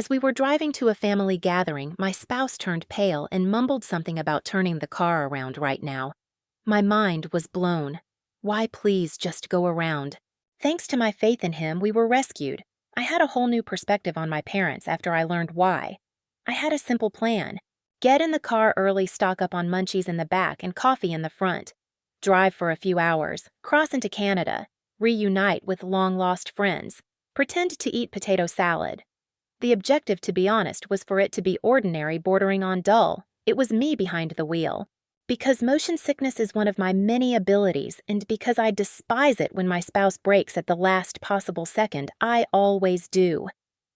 As we were driving to a family gathering, my spouse turned pale and mumbled something about turning the car around right now. My mind was blown. Why please just go around? Thanks to my faith in him, we were rescued. I had a whole new perspective on my parents after I learned why. I had a simple plan. Get in the car early, stock up on munchies in the back and coffee in the front. Drive for a few hours, cross into Canada, reunite with long-lost friends, pretend to eat potato salad. The objective, to be honest, was for it to be ordinary, bordering on dull. It was me behind the wheel. Because motion sickness is one of my many abilities, and because I despise it when my spouse brakes at the last possible second, I always do.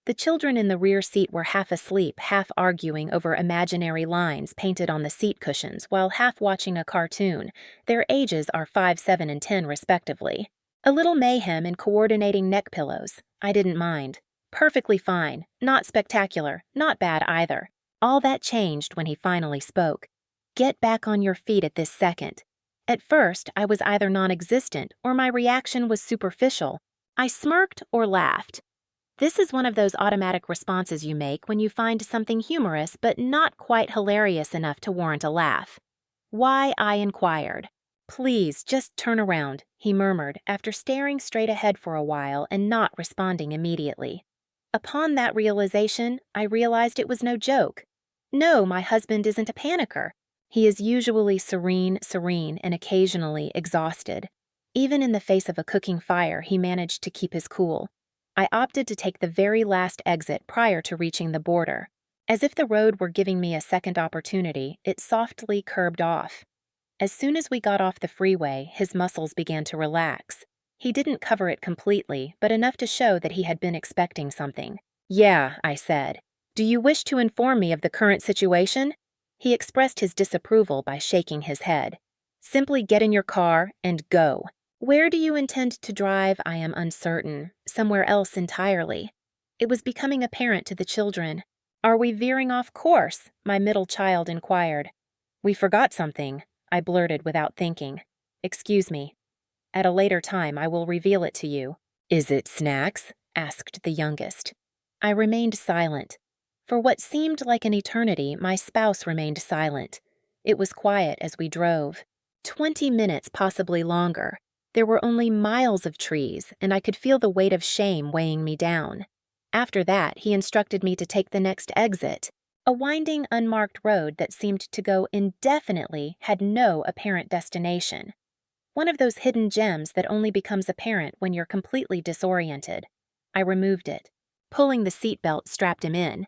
The children in the rear seat were half asleep, half arguing over imaginary lines painted on the seat cushions, while half watching a cartoon. Their ages are 5, 7, and 10 respectively. A little mayhem in coordinating neck pillows. I didn't mind. Perfectly fine. Not spectacular. Not bad either. All that changed when he finally spoke. Get back on your feet at this second. At first, I was either non-existent or my reaction was superficial. I smirked or laughed. This is one of those automatic responses you make when you find something humorous but not quite hilarious enough to warrant a laugh. Why, I inquired. Please, just turn around, he murmured after staring straight ahead for a while and not responding immediately. Upon that realization, I realized it was no joke. No, my husband isn't a panicker. He is usually serene, and occasionally exhausted. Even in the face of a cooking fire, he managed to keep his cool. I opted to take the very last exit prior to reaching the border. As if the road were giving me a second opportunity, it softly curbed off. As soon as we got off the freeway, his muscles began to relax. He didn't cover it completely, but enough to show that he had been expecting something. Yeah, I said. Do you wish to inform me of the current situation? He expressed his disapproval by shaking his head. Simply get in your car and go. Where do you intend to drive? I am uncertain. Somewhere else entirely. It was becoming apparent to the children. Are we veering off course? My middle child inquired. We forgot something, I blurted without thinking. Excuse me. At a later time, I will reveal it to you. Is it snacks? Asked the youngest. I remained silent. For what seemed like an eternity, my spouse remained silent. It was quiet as we drove. 20 minutes, possibly longer. There were only miles of trees, and I could feel the weight of shame weighing me down. After that, he instructed me to take the next exit. A winding, unmarked road that seemed to go indefinitely had no apparent destination. One of those hidden gems that only becomes apparent when you're completely disoriented. I removed it. Pulling the seatbelt strapped him in.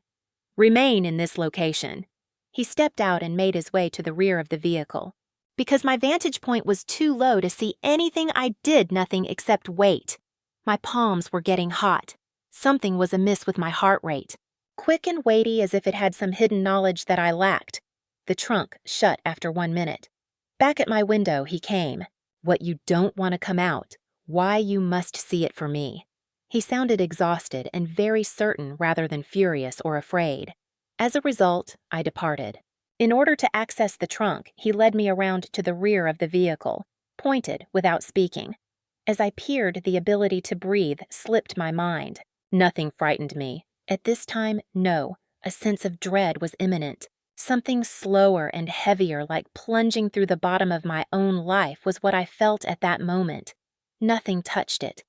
Remain in this location. He stepped out and made his way to the rear of the vehicle. Because my vantage point was too low to see anything, I did nothing except wait. My palms were getting hot. Something was amiss with my heart rate. Quick and weighty as if it had some hidden knowledge that I lacked. The trunk shut after 1 minute. Back at my window, he came. What you don't want to come out. Why you must see it for me. He sounded exhausted and very certain rather than furious or afraid. As a result, I departed. In order to access the trunk, he led me around to the rear of the vehicle, pointed without speaking. As I peered, the ability to breathe slipped my mind. Nothing frightened me. At this time, no. A sense of dread was imminent. Something slower and heavier, like plunging through the bottom of my own life, was what I felt at that moment. Nothing touched it.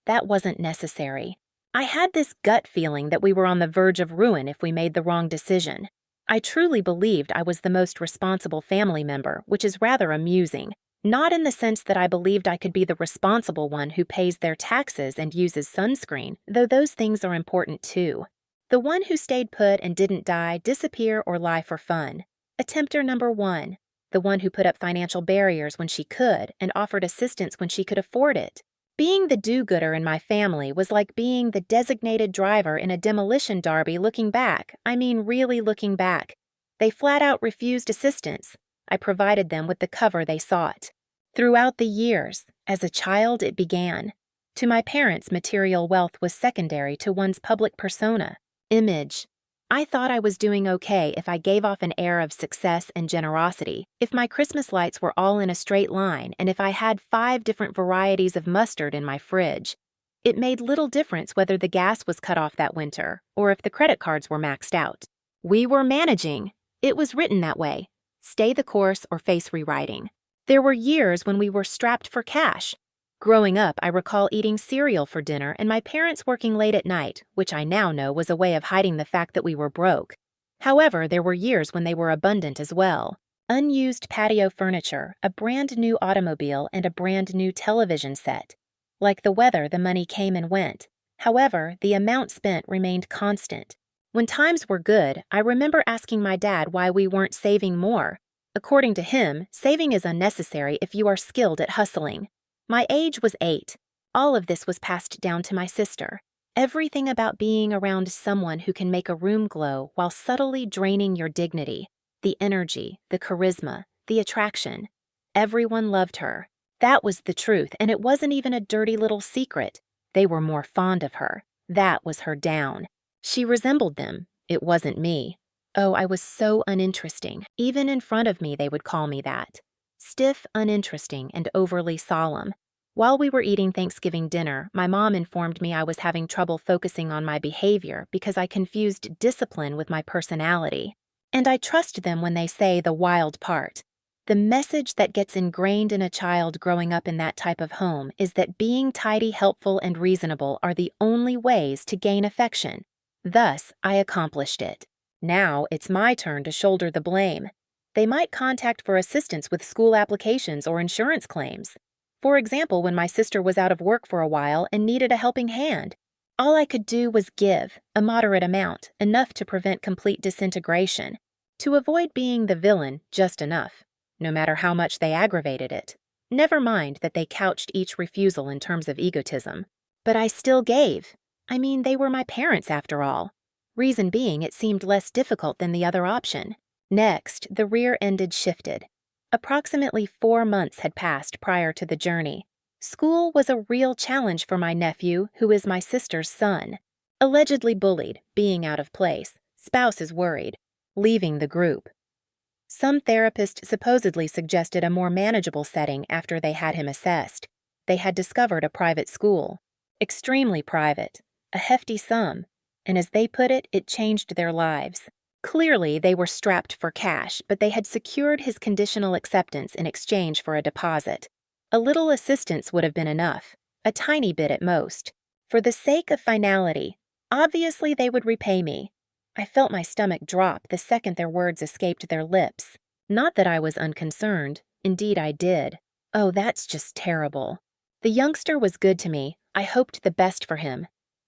That wasn't necessary. I had this gut feeling that we were on the verge of ruin if we made the wrong decision. I truly believed I was the most responsible family member, which is rather amusing. Not in the sense that I believed I could be the responsible one who pays their taxes and uses sunscreen, though those things are important too. The one who stayed put and didn't die, disappear, or lie for fun. Attempter number 1. The one who put up financial barriers when she could and offered assistance when she could afford it. Being the do-gooder in my family was like being the designated driver in a demolition derby looking back. I mean really looking back. They flat out refused assistance. I provided them with the cover they sought. Throughout the years, as a child it began. To my parents, material wealth was secondary to one's public persona, image. I thought I was doing okay if I gave off an air of success and generosity, if my Christmas lights were all in a straight line, and if I had 5 different varieties of mustard in my fridge. It made little difference whether the gas was cut off that winter or if the credit cards were maxed out. We were managing. It was written that way. Stay the course or face rewriting. There were years when we were strapped for cash. Growing up, I recall eating cereal for dinner and my parents working late at night, which I now know was a way of hiding the fact that we were broke. However, there were years when they were abundant as well. Unused patio furniture, a brand new automobile, and a brand new television set. Like the weather, the money came and went. However, the amount spent remained constant. When times were good, I remember asking my dad why we weren't saving more. According to him, saving is unnecessary if you are skilled at hustling. My age was 8. All of this was passed down to my sister. Everything about being around someone who can make a room glow while subtly draining your dignity. The energy, the charisma, the attraction. Everyone loved her. That was the truth, and it wasn't even a dirty little secret. They were more fond of her. That was her down. She resembled them. It wasn't me. Oh, I was so uninteresting. Even in front of me, they would call me that. Stiff, uninteresting, and overly solemn. While we were eating Thanksgiving dinner, my mom informed me I was having trouble focusing on my behavior because I confused discipline with my personality. And I trust them when they say the wild part. The message that gets ingrained in a child growing up in that type of home is that being tidy, helpful, and reasonable are the only ways to gain affection. Thus, I accomplished it. Now, it's my turn to shoulder the blame. They might contact for assistance with school applications or insurance claims. For example, when my sister was out of work for a while and needed a helping hand, all I could do was give, a moderate amount, enough to prevent complete disintegration. To avoid being the villain, just enough, no matter how much they aggravated it. Never mind that they couched each refusal in terms of egotism. But I still gave. I mean, they were my parents after all. Reason being, it seemed less difficult than the other option. Next, the rear-ended shifted. Approximately 4 months had passed prior to the journey. School was a real challenge for my nephew, who is my sister's son. Allegedly bullied, being out of place, spouse is worried, leaving the group. Some therapist supposedly suggested a more manageable setting after they had him assessed. They had discovered a private school. Extremely private. A hefty sum. And as they put it, it changed their lives. Clearly, they were strapped for cash, but they had secured his conditional acceptance in exchange for a deposit. A little assistance would have been enough, a tiny bit at most. For the sake of finality, obviously they would repay me. I felt my stomach drop the second their words escaped their lips. Not that I was unconcerned. Indeed, I did. Oh, that's just terrible. The youngster was good to me. I hoped the best for him.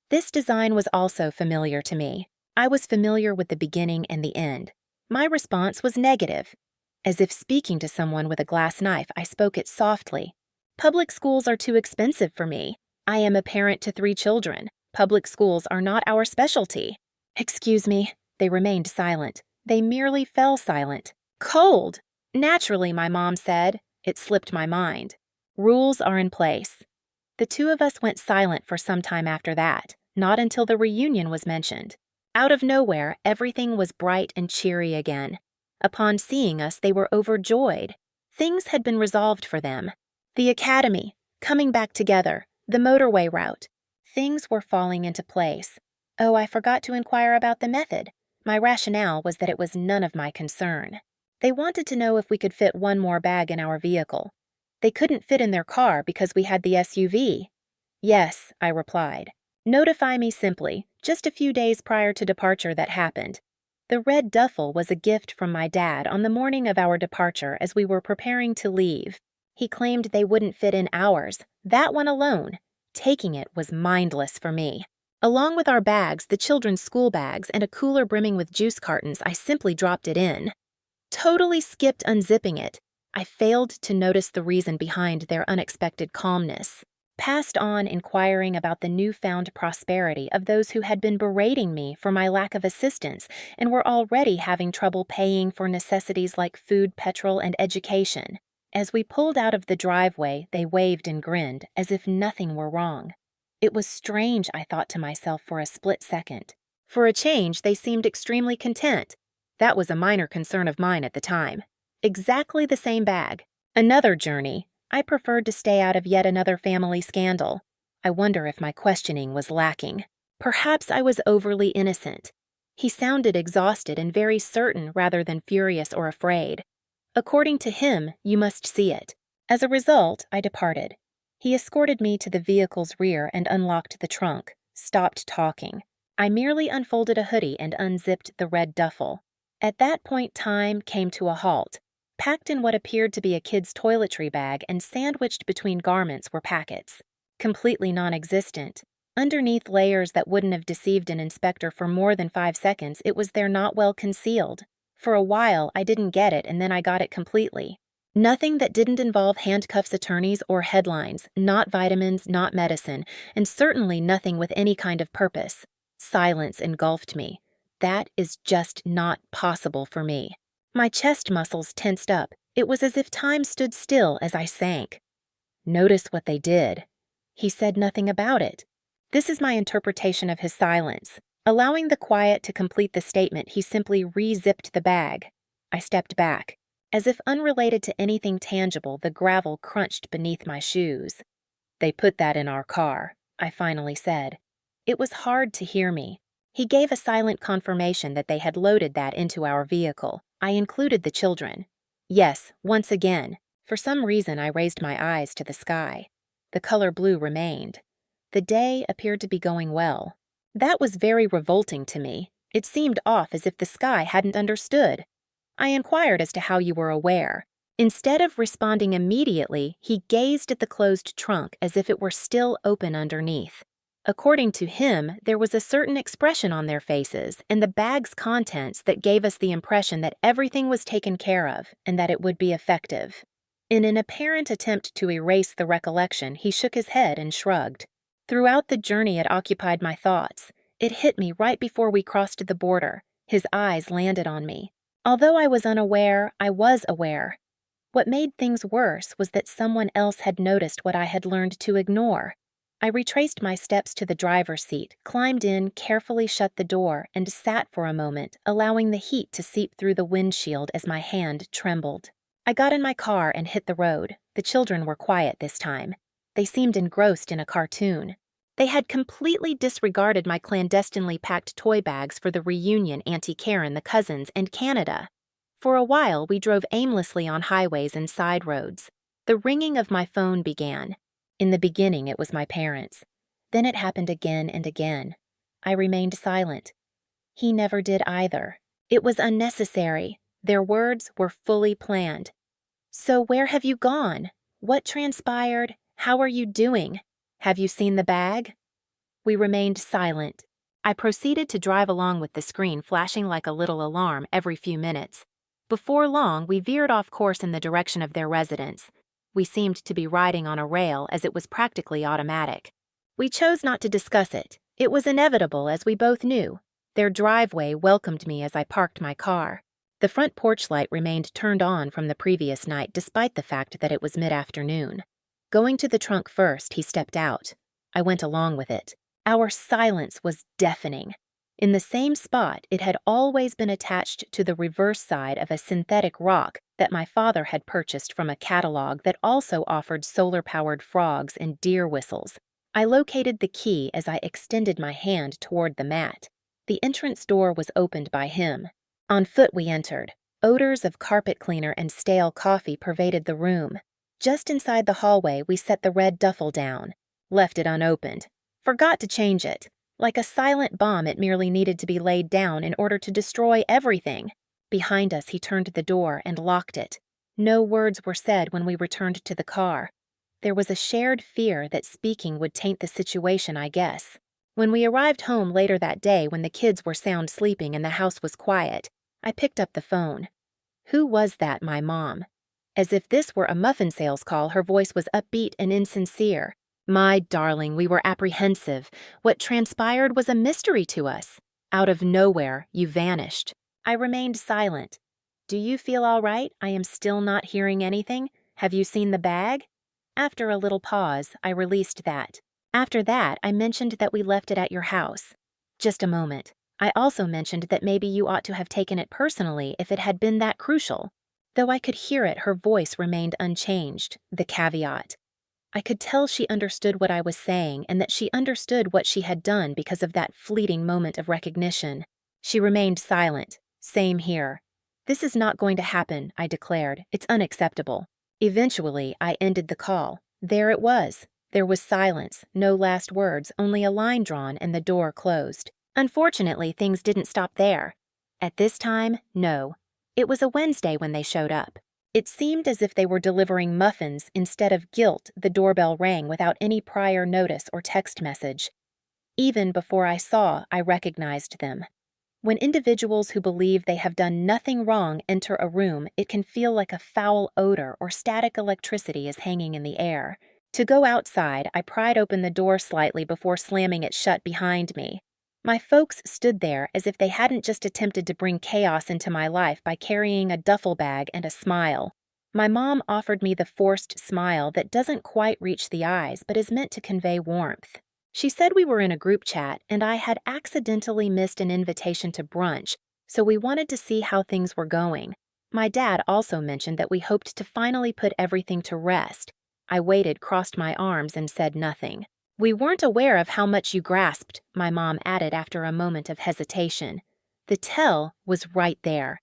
This design was also familiar to me. I was familiar with the beginning and the end. My response was negative. As if speaking to someone with a glass knife, I spoke it softly. Public schools are too expensive for me. I am a parent to 3 children. Public schools are not our specialty. Excuse me. They remained silent. They merely fell silent. Cold! Naturally, my mom said. It slipped my mind. Rules are in place. The two of us went silent for some time after that, not until the reunion was mentioned. Out of nowhere, everything was bright and cheery again. Upon seeing us, they were overjoyed. Things had been resolved for them. The academy, coming back together, the motorway route. Things were falling into place. Oh, I forgot to inquire about the method. My rationale was that it was none of my concern. They wanted to know if we could fit one more bag in our vehicle. They couldn't fit in their car because we had the SUV. Yes, I replied. Notify me simply. Just a few days prior to departure that happened. The red duffel was a gift from my dad on the morning of our departure as we were preparing to leave. He claimed they wouldn't fit in ours. That one alone. Taking it was mindless for me. Along with our bags, the children's school bags, and a cooler brimming with juice cartons, I simply dropped it in. Totally skipped unzipping it. I failed to notice the reason behind their unexpected calmness. Passed on inquiring about the newfound prosperity of those who had been berating me for my lack of assistance and were already having trouble paying for necessities like food, petrol, and education. As we pulled out of the driveway, they waved and grinned as if nothing were wrong. It was strange, I thought to myself for a split second. For a change, they seemed extremely content. That was a minor concern of mine at the time. Exactly the same bag. Another journey. I preferred to stay out of yet another family scandal. I wonder if my questioning was lacking. Perhaps I was overly innocent. He sounded exhausted and very certain rather than furious or afraid. According to him, you must see it. As a result, I departed. He escorted me to the vehicle's rear and unlocked the trunk, stopped talking. I merely unfolded a hoodie and unzipped the red duffel. At that point, time came to a halt. Packed in what appeared to be a kid's toiletry bag and sandwiched between garments were packets. Completely non-existent. Underneath layers that wouldn't have deceived an inspector for more than 5 seconds, it was there not well concealed. For a while, I didn't get it, and then I got it completely. Nothing that didn't involve handcuffs, attorneys, or headlines, not vitamins, not medicine, and certainly nothing with any kind of purpose. Silence engulfed me. That is just not possible for me. My chest muscles tensed up. It was as if time stood still as I sank. Notice what they did. He said nothing about it. This is my interpretation of his silence. Allowing the quiet to complete the statement, he simply re-zipped the bag. I stepped back. As if unrelated to anything tangible, the gravel crunched beneath my shoes. They put that in our car, I finally said. It was hard to hear me. He gave a silent confirmation that they had loaded that into our vehicle. I included the children. Yes, once again. For some reason, I raised my eyes to the sky. The color blue remained. The day appeared to be going well. That was very revolting to me. It seemed off, as if the sky hadn't understood. I inquired as to how you were aware. Instead of responding immediately, he gazed at the closed trunk as if it were still open underneath. According to him, there was a certain expression on their faces and the bag's contents that gave us the impression that everything was taken care of and that it would be effective. In an apparent attempt to erase the recollection, he shook his head and shrugged. Throughout the journey, it occupied my thoughts. It hit me right before we crossed the border. His eyes landed on me. Although I was unaware, I was aware. What made things worse was that someone else had noticed what I had learned to ignore. I retraced my steps to the driver's seat, climbed in, carefully shut the door, and sat for a moment, allowing the heat to seep through the windshield as my hand trembled. I got in my car and hit the road. The children were quiet this time. They seemed engrossed in a cartoon. They had completely disregarded my clandestinely packed toy bags for the reunion Auntie Karen, the cousins, and Canada. For a while, we drove aimlessly on highways and side roads. The ringing of my phone began. In the beginning, it was my parents. Then it happened again and again. I remained silent. He never did either. It was unnecessary. Their words were fully planned. So where have you gone? What transpired? How are you doing? Have you seen the bag? We remained silent. I proceeded to drive along with the screen flashing like a little alarm every few minutes. Before long, we veered off course in the direction of their residence. We seemed to be riding on a rail as it was practically automatic. We chose not to discuss it. It was inevitable, as we both knew. Their driveway welcomed me as I parked my car. The front porch light remained turned on from the previous night despite the fact that it was mid-afternoon. Going to the trunk first, he stepped out. I went along with it. Our silence was deafening. In the same spot, it had always been attached to the reverse side of a synthetic rock that my father had purchased from a catalog that also offered solar-powered frogs and deer whistles. I located the key as I extended my hand toward the mat. The entrance door was opened by him. On foot we entered. Odors of carpet cleaner and stale coffee pervaded the room. Just inside the hallway, we set the red duffel down. Left it unopened. Forgot to change it. Like a silent bomb, it merely needed to be laid down in order to destroy everything. Behind us, he turned the door and locked it. No words were said when we returned to the car. There was a shared fear that speaking would taint the situation, I guess. When we arrived home later that day, when the kids were sound sleeping and the house was quiet, I picked up the phone. Who was that, my mom? As if this were a muffin sales call, her voice was upbeat and insincere. My darling, we were apprehensive. What transpired was a mystery to us. Out of nowhere, you vanished. I remained silent. Do you feel all right? I am still not hearing anything. Have you seen the bag? After a little pause, I released that. After that, I mentioned that we left it at your house. Just a moment. I also mentioned that maybe you ought to have taken it personally if it had been that crucial. Though I could hear it, her voice remained unchanged, the caveat. I could tell she understood what I was saying and that she understood what she had done because of that fleeting moment of recognition. She remained silent. Same here. This is not going to happen, I declared. It's unacceptable. Eventually, I ended the call. There it was. There was silence, no last words, only a line drawn and the door closed. Unfortunately, things didn't stop there. At this time, no. It was a Wednesday when they showed up. It seemed as if they were delivering muffins instead of guilt. The doorbell rang without any prior notice or text message. Even before I saw, I recognized them. When individuals who believe they have done nothing wrong enter a room, it can feel like a foul odor or static electricity is hanging in the air. To go outside, I pried open the door slightly before slamming it shut behind me. My folks stood there as if they hadn't just attempted to bring chaos into my life by carrying a duffel bag and a smile. My mom offered me the forced smile that doesn't quite reach the eyes but is meant to convey warmth. She said we were in a group chat and I had accidentally missed an invitation to brunch, so we wanted to see how things were going. My dad also mentioned that we hoped to finally put everything to rest. I waited, crossed my arms, and said nothing. We weren't aware of how much you grasped, my mom added after a moment of hesitation. The tell was right there.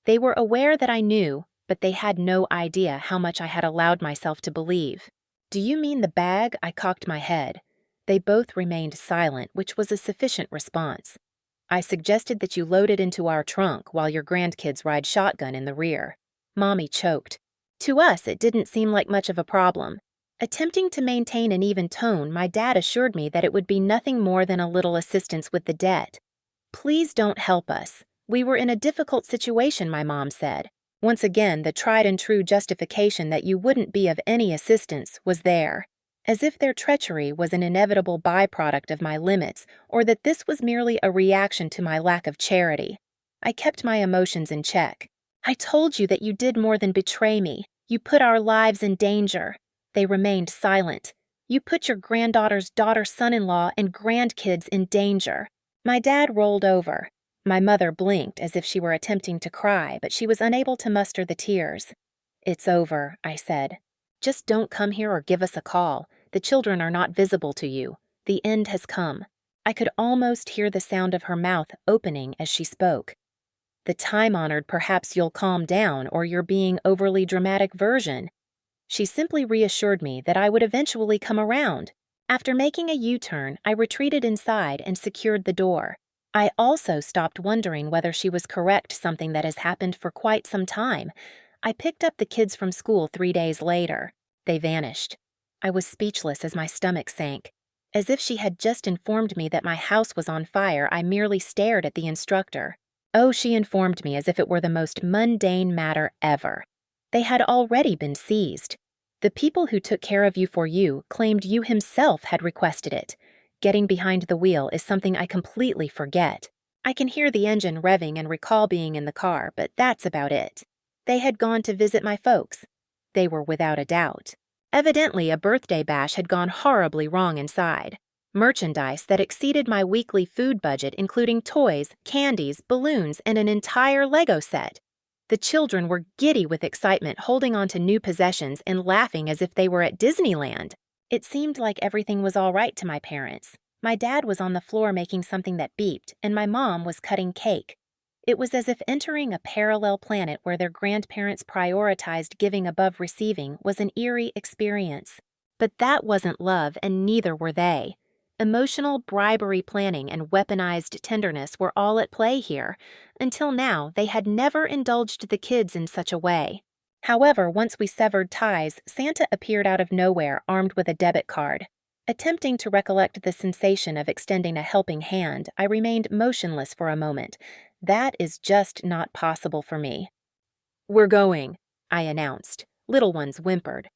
They were aware that I knew, but they had no idea how much I had allowed myself to believe. Do you mean the bag? I cocked my head. They both remained silent, which was a sufficient response. I suggested that you load it into our trunk while your grandkids ride shotgun in the rear. Mommy choked. To us, it didn't seem like much of a problem. Attempting to maintain an even tone, my dad assured me that it would be nothing more than a little assistance with the debt. Please don't help us. We were in a difficult situation, my mom said. Once again, the tried and true justification that you wouldn't be of any assistance was there. As if their treachery was an inevitable byproduct of my limits, or that this was merely a reaction to my lack of charity. I kept my emotions in check. I told you that you did more than betray me. You put our lives in danger. They remained silent. You put your granddaughter's son-in-law and grandkids in danger. My dad rolled over. My mother blinked as if she were attempting to cry, but she was unable to muster the tears. It's over, I said. Just don't come here or give us a call. The children are not visible to you. The end has come. I could almost hear the sound of her mouth opening as she spoke. The time-honored perhaps you'll calm down or you're being overly dramatic version. She simply reassured me that I would eventually come around. After making a U-turn, I retreated inside and secured the door. I also stopped wondering whether she was correct, something that has happened for quite some time. I picked up the kids from school 3 days later. They vanished. I was speechless as my stomach sank. As if she had just informed me that my house was on fire, I merely stared at the instructor. Oh, she informed me as if it were the most mundane matter ever. They had already been seized. The people who took care of you for you claimed you himself had requested it. Getting behind the wheel is something I completely forget. I can hear the engine revving and recall being in the car, but that's about it. They had gone to visit my folks. They were without a doubt. Evidently, a birthday bash had gone horribly wrong inside. Merchandise that exceeded my weekly food budget, including toys, candies, balloons, and an entire Lego set. The children were giddy with excitement, holding on to new possessions and laughing as if they were at Disneyland. It seemed like everything was all right to my parents. My dad was on the floor making something that beeped, and my mom was cutting cake. It was as if entering a parallel planet where their grandparents prioritized giving above receiving was an eerie experience. But that wasn't love, and neither were they. Emotional bribery planning and weaponized tenderness were all at play here. Until now, they had never indulged the kids in such a way. However, once we severed ties, Santa appeared out of nowhere armed with a debit card. Attempting to recollect the sensation of extending a helping hand, I remained motionless for a moment. That is just not possible for me. "We're going," I announced. Little ones whimpered.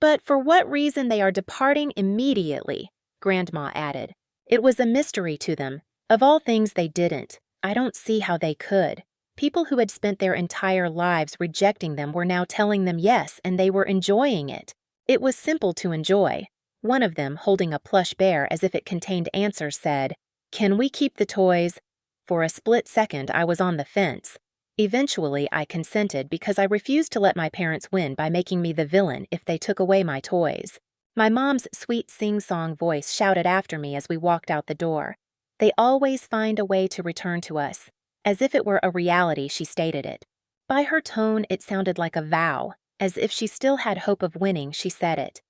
"But for what reason they are departing immediately," Grandma added. It was a mystery to them. Of all things they didn't. I don't see how they could. People who had spent their entire lives rejecting them were now telling them yes, and they were enjoying it. It was simple to enjoy. One of them, holding a plush bear as if it contained answers, said, "Can we keep the toys?" For a split second, I was on the fence. Eventually, I consented because I refused to let my parents win by making me the villain if they took away my toys. My mom's sweet sing-song voice shouted after me as we walked out the door. They always find a way to return to us. As if it were a reality, she stated it. By her tone, it sounded like a vow. As if she still had hope of winning, she said it.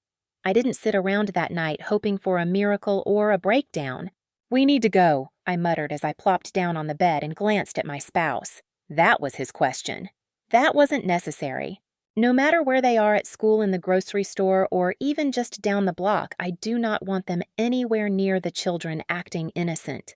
I didn't sit around that night hoping for a miracle or a breakdown. "We need to go," I muttered as I plopped down on the bed and glanced at my spouse. That was his question. That wasn't necessary. No matter where they are at school, in the grocery store, or even just down the block, I do not want them anywhere near the children acting innocent.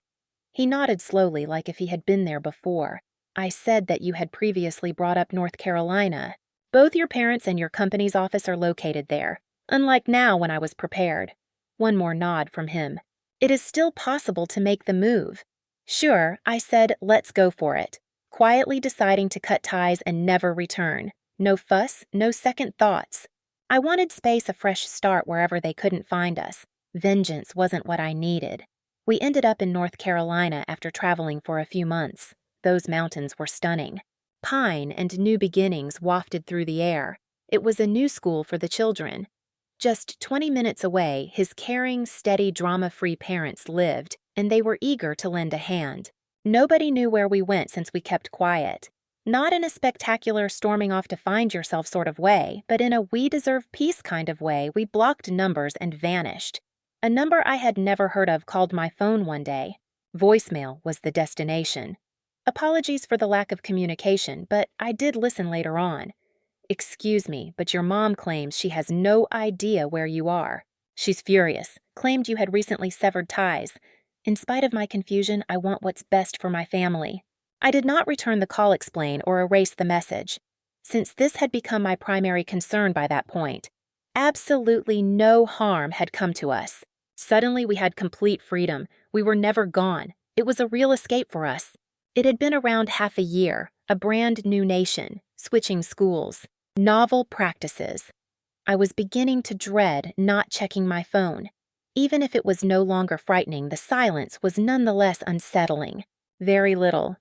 He nodded slowly, like if he had been there before. "I said that you had previously brought up North Carolina. Both your parents and your company's office are located there, unlike now when I was prepared." One more nod from him. "It is still possible to make the move." "Sure," I said, "let's go for it," quietly deciding to cut ties and never return. No fuss, no second thoughts. I wanted space, a fresh start wherever they couldn't find us. Vengeance wasn't what I needed. We ended up in North Carolina after traveling for a few months. Those mountains were stunning. Pine and new beginnings wafted through the air. It was a new school for the children. Just 20 minutes away, his caring, steady, drama-free parents lived, and they were eager to lend a hand. Nobody knew where we went since we kept quiet. Not in a spectacular storming off to find yourself sort of way, but in a we deserve peace kind of way. We blocked numbers and vanished. A number I had never heard of called my phone one day. Voicemail was the destination. Apologies for the lack of communication, but I did listen later on. "Excuse me, but your mom claims she has no idea where you are. She's furious, claimed you had recently severed ties. In spite of my confusion, I want what's best for my family." I did not return the call, explain, or erase the message, since this had become my primary concern by that point. Absolutely no harm had come to us. Suddenly we had complete freedom. We were never gone. It was a real escape for us. It had been around half a year, a brand new nation, switching schools, novel practices. I was beginning to dread not checking my phone. Even if it was no longer frightening, the silence was nonetheless unsettling. Very little.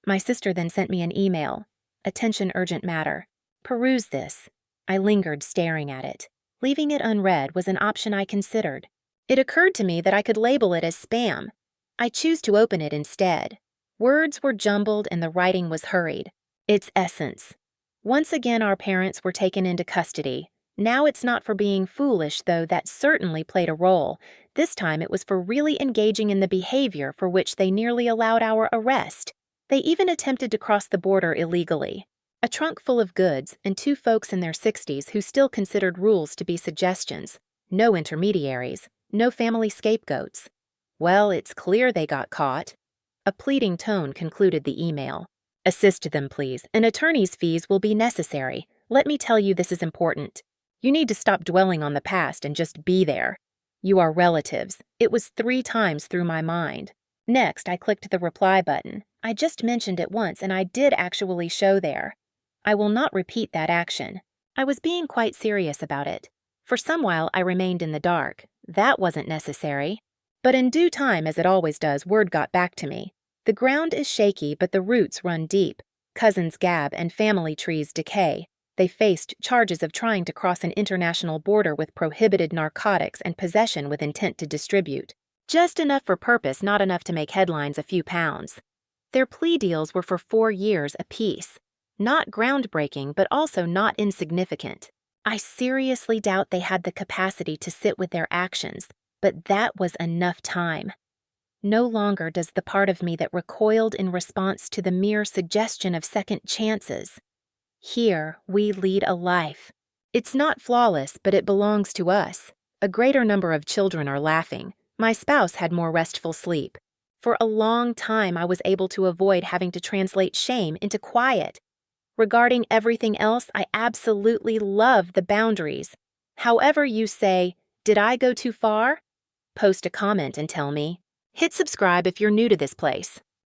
My sister then sent me an email. "Attention, urgent matter. Peruse this." I lingered, staring at it. Leaving it unread was an option I considered. It occurred to me that I could label it as spam. I chose to open it instead. Words were jumbled and the writing was hurried. Its essence. Once again our parents were taken into custody. Now it's not for being foolish, though that certainly played a role. This time it was for really engaging in the behavior for which they nearly allowed our arrest. They even attempted to cross the border illegally. A trunk full of goods and two folks in their 60s who still considered rules to be suggestions. No intermediaries, no family scapegoats. Well, it's clear they got caught. A pleading tone concluded the email. "Assist them, please. An attorney's fees will be necessary. Let me tell you this is important. You need to stop dwelling on the past and just be there. You are relatives." It was 3 times through my mind. Next, I clicked the reply button. I just mentioned it once, and I did actually show there. I will not repeat that action. I was being quite serious about it. For some while, I remained in the dark. That wasn't necessary. But in due time, as it always does, word got back to me. The ground is shaky, but the roots run deep. Cousins gab and family trees decay. They faced charges of trying to cross an international border with prohibited narcotics and possession with intent to distribute. Just enough for purpose, not enough to make headlines a few pounds. Their plea deals were for 4 years apiece. Not groundbreaking, but also not insignificant. I seriously doubt they had the capacity to sit with their actions, but that was enough time. No longer does the part of me that recoiled in response to the mere suggestion of second chances. Here, we lead a life. It's not flawless, but it belongs to us. A greater number of children are laughing. My spouse had more restful sleep. For a long time, I was able to avoid having to translate shame into quiet. Regarding everything else, I absolutely love the boundaries. However you say, "Did I go too far?" Post a comment and tell me. Hit subscribe if you're new to this place.